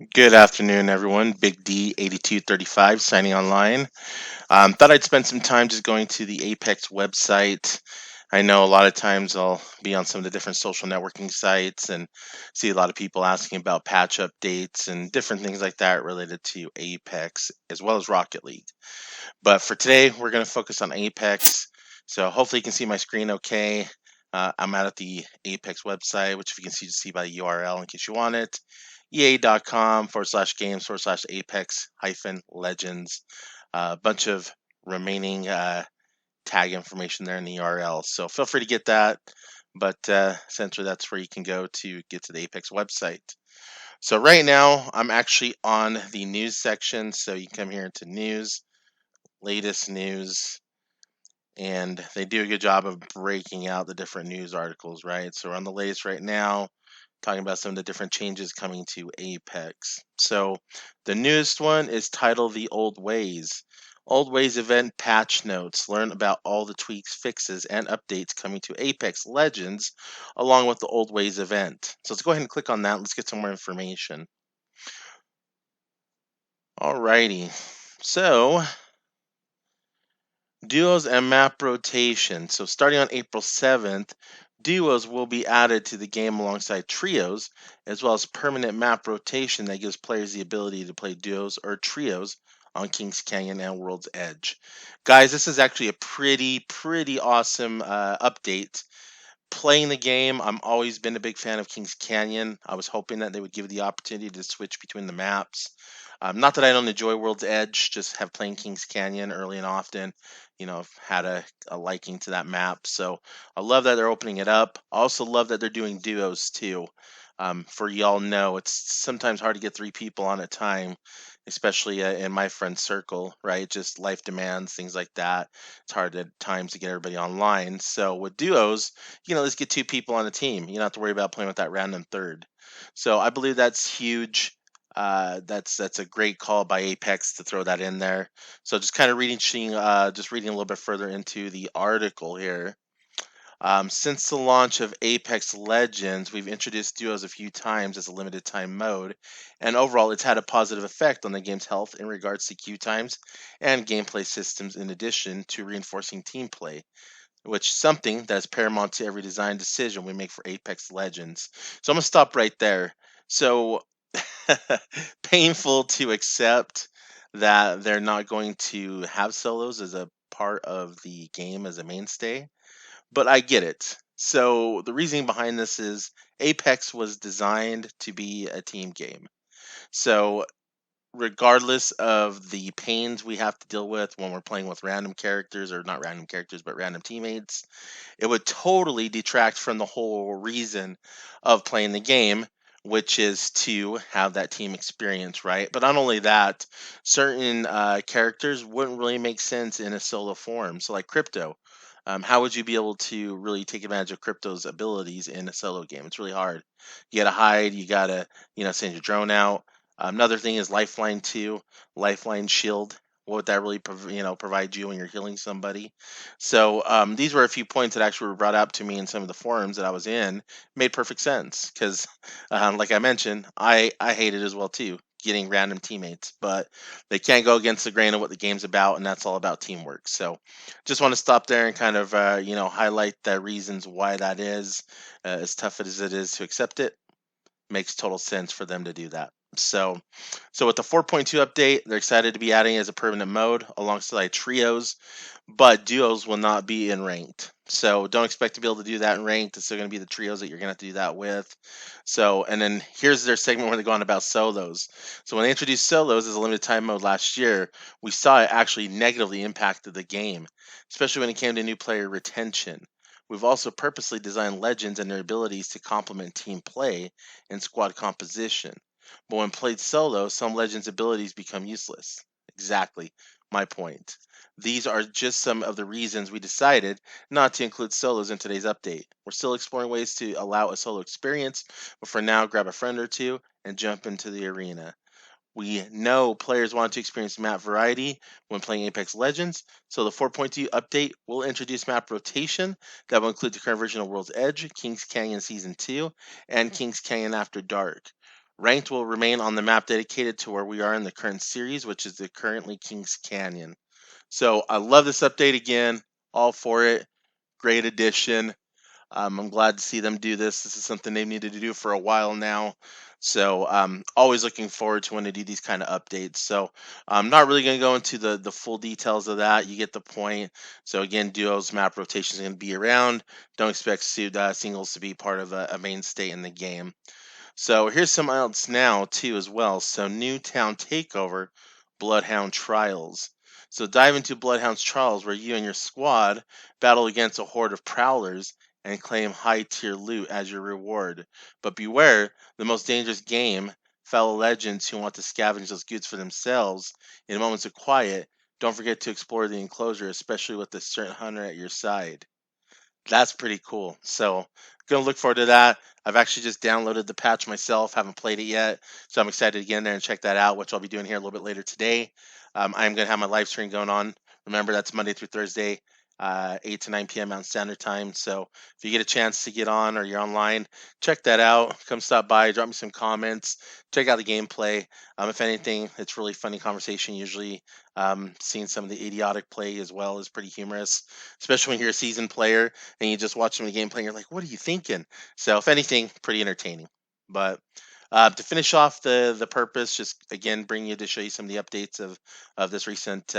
Good afternoon, everyone. BigD8235 signing online. Thought I'd spend some time just going to the Apex website. I know a lot of times I'll be on some of the different social networking sites and see a lot of people asking about patch updates and different things like that related to Apex as well as Rocket League. But for today, we're going to focus on Apex. So hopefully you can see my screen okay. I'm out at the Apex website, which if you can see by the URL in case you want it, ea.com/games/Apex hyphen legends. A bunch of remaining tag information there in the URL. So feel free to get that. But essentially, that's where you can go to get to the Apex website. So right now, I'm actually on the news section. So you can come here into news, latest news, and they do a good job of breaking out the different news articles, right? So we're on the latest right now, talking about some of the different changes coming to Apex. So the newest one is titled The Old Ways. Old Ways event patch notes. Learn about all the tweaks, fixes, and updates coming to Apex Legends along with the Old Ways event. So let's go ahead and click on that. Let's get some more information. Alrighty. So duos and map rotation. So starting on April 7th, duos will be added to the game alongside trios, as well as permanent map rotation that gives players the ability to play duos or trios on Kings Canyon and World's Edge. Guys, this is actually a pretty awesome update. Playing the game, I'm always been a big fan of Kings Canyon. I was hoping that they would give the opportunity to switch between the maps. Not that I don't enjoy World's Edge, just have playing Kings Canyon early and often. I've had a liking to that map. So I love that they're opening it up. I also love that they're doing duos too. For y'all know, it's sometimes hard to get three people on a time, especially in my friend circle, right? Just life demands, things like that. It's hard at times to get everybody online. So with duos, let's get two people on a team. You don't have to worry about playing with that random third. So I believe that's huge. That's a great call by Apex to throw that in there. So just kind of just reading a little bit further into the article here. Since the launch of Apex Legends, we've introduced duos a few times as a limited time mode, and overall, it's had a positive effect on the game's health in regards to queue times and gameplay systems, in addition to reinforcing team play, which is something that's paramount to every design decision we make for Apex Legends. So I'm gonna stop right there. So painful to accept that they're not going to have solos as a part of the game as a mainstay, but I get it. So the reasoning behind this is Apex was designed to be a team game. So regardless of the pains we have to deal with when we're playing with random characters, or not random characters but random teammates, it would totally detract from the whole reason of playing the game, which is to have that team experience, right? But not only that, certain characters wouldn't really make sense in a solo form. So like Crypto, how would you be able to really take advantage of Crypto's abilities in a solo game? It's really hard. You gotta hide, you gotta send your drone out. Another thing is Lifeline 2, Lifeline Shield. What would that really provide you when you're healing somebody? So these were a few points that actually were brought up to me in some of the forums that I was in. Made perfect sense because, like I mentioned, I hate it as well too, getting random teammates. But they can't go against the grain of what the game's about, and that's all about teamwork. So just want to stop there and kind of highlight the reasons why that is. As tough as it is to accept it, makes total sense for them to do that. So with the 4.2 update, they're excited to be adding it as a permanent mode alongside trios, but duos will not be in ranked. So don't expect to be able to do that in ranked. It's still going to be the trios that you're going to have to do that with. So, and then here's their segment where they go on about solos. So when they introduced solos as a limited time mode last year, we saw it actually negatively impacted the game, especially when it came to new player retention. We've also purposely designed legends and their abilities to complement team play and squad composition. But when played solo, some legends' abilities become useless. Exactly my point. These are just some of the reasons we decided not to include solos in today's update. We're still exploring ways to allow a solo experience, but for now, grab a friend or two and jump into the arena. We know players want to experience map variety when playing Apex Legends, so the 4.2 update will introduce map rotation that will include the current version of World's Edge, Kings Canyon Season 2, and Kings Canyon After Dark. Ranked will remain on the map dedicated to where we are in the current series, which is the currently Kings Canyon. So I love this update again. All for it. Great addition. I'm glad to see them do this. This is something they've needed to do for a while now. So always looking forward to when they do these kind of updates. So I'm not really going to go into the full details of that. You get the point. So again, duos map rotation is going to be around. Don't expect singles to be part of a mainstay in the game. So here's some else now too as well. So Newtown Takeover, Bloodhound Trials. So dive into Bloodhound's Trials where you and your squad battle against a horde of prowlers and claim high tier loot as your reward. But beware, the most dangerous game, fellow legends who want to scavenge those goods for themselves in moments of quiet, don't forget to explore the enclosure, especially with a certain hunter at your side. That's pretty cool. So gonna look forward to that. I've actually just downloaded the patch myself, haven't played it yet. So I'm excited to get in there and check that out, which I'll be doing here a little bit later today. I'm gonna have my live stream going on. Remember, that's Monday through Thursday, 8 to 9 p.m. Mountain Standard Time. So if you get a chance to get on or you're online, check that out. Come stop by, drop me some comments, check out the gameplay. If anything, it's really funny conversation usually. Seeing some of the idiotic play as well is pretty humorous, especially when you're a seasoned player and you just watch some of the gameplay and you're like, what are you thinking? So if anything, pretty entertaining. But to finish off the purpose, just again bring you to show you some of the updates of this recent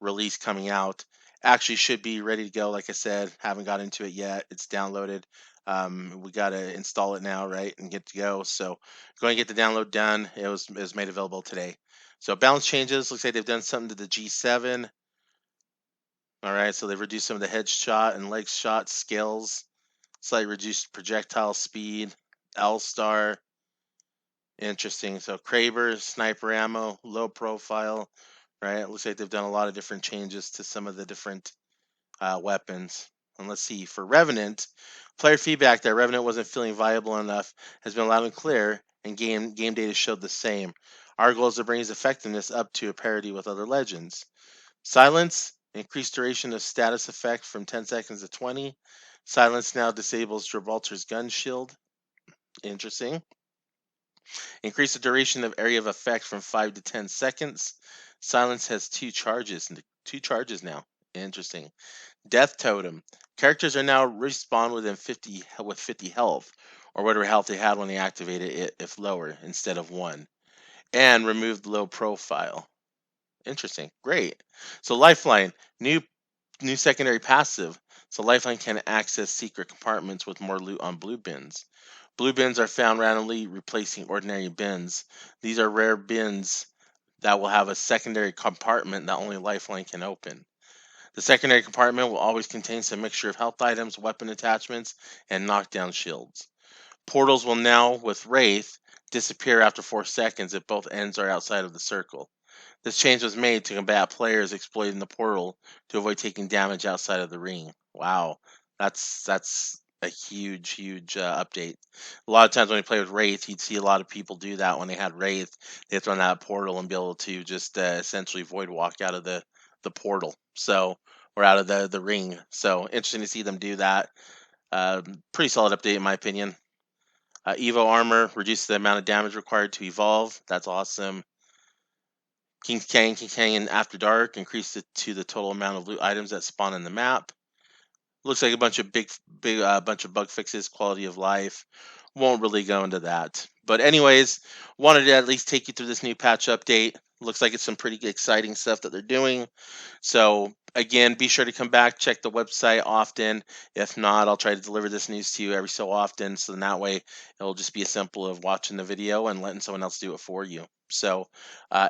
release coming out. Actually should be ready to go. Like I said, haven't got into it yet. It's downloaded. We got to install it now, right, and get to go. So going to get the download done. It was made available today. So balance changes. Looks like they've done something to the G7. All right, so they've reduced some of the headshot and leg shot skills. Slightly reduced projectile speed. L star. Interesting. So Kraber, sniper ammo, low profile. Right. It looks like they've done a lot of different changes to some of the different weapons. And let's see. For Revenant, player feedback that Revenant wasn't feeling viable enough has been loud and clear, and game data showed the same. Our goal is to bring his effectiveness up to a parity with other legends. Silence, increased duration of status effect from 10 seconds to 20. Silence now disables Gibraltar's gun shield. Interesting. Increase the duration of area of effect from 5 to 10 seconds. Silence has two charges now. Interesting. Death totem. Characters are now respawn within 50 with 50 health, or whatever health they had when they activated it, if lower, instead of 1. And remove the low profile. Interesting. Great. So Lifeline, new secondary passive. So Lifeline can access secret compartments with more loot on blue bins. Blue bins are found randomly, replacing ordinary bins. These are rare bins that will have a secondary compartment that only Lifeline can open. The secondary compartment will always contain some mixture of health items, weapon attachments, and knockdown shields. Portals will now, with Wraith, disappear after 4 seconds if both ends are outside of the circle. This change was made to combat players exploiting the portal to avoid taking damage outside of the ring. Wow, that's a huge update. A lot of times when you play with Wraith, you'd see a lot of people do that when they had Wraith. They'd throw in that portal and be able to just essentially void walk out of the portal. So or out of the ring. So interesting to see them do that. Pretty solid update in my opinion. Evo armor reduces the amount of damage required to evolve. That's awesome. King Canyon After Dark increased it to the total amount of loot items that spawn in the map. Looks like a bunch of big bunch of bug fixes, quality of life. Won't really go into that. But anyways, wanted to at least take you through this new patch update. Looks like it's some pretty exciting stuff that they're doing. So again, be sure to come back, check the website often. If not, I'll try to deliver this news to you every so often. So then that way it'll just be as simple of watching the video and letting someone else do it for you. So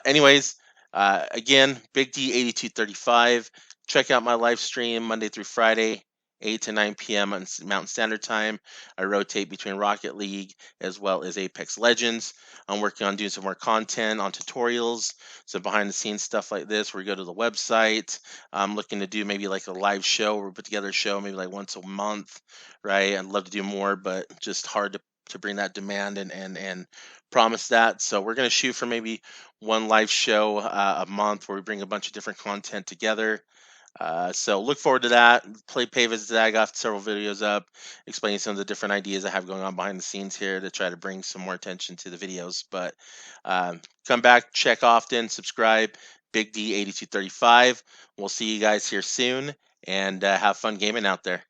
anyways, again, BigD8235. Check out my live stream Monday through Friday, 8 to 9 p.m. on Mountain Standard Time. I rotate between Rocket League as well as Apex Legends. I'm working on doing some more content on tutorials, some behind the scenes stuff like this where we go to the website. I'm looking to do maybe like a live show or put together a show maybe like once a month, right? I'd love to do more, but just hard to bring that demand and promise that. So we're going to shoot for maybe one live show a month where we bring a bunch of different content together. So look forward to that. Pay visits to that. I got several videos up explaining some of the different ideas I have going on behind the scenes here to try to bring some more attention to the videos. But come back, check often, subscribe. BigD8235. We'll see you guys here soon, and have fun gaming out there.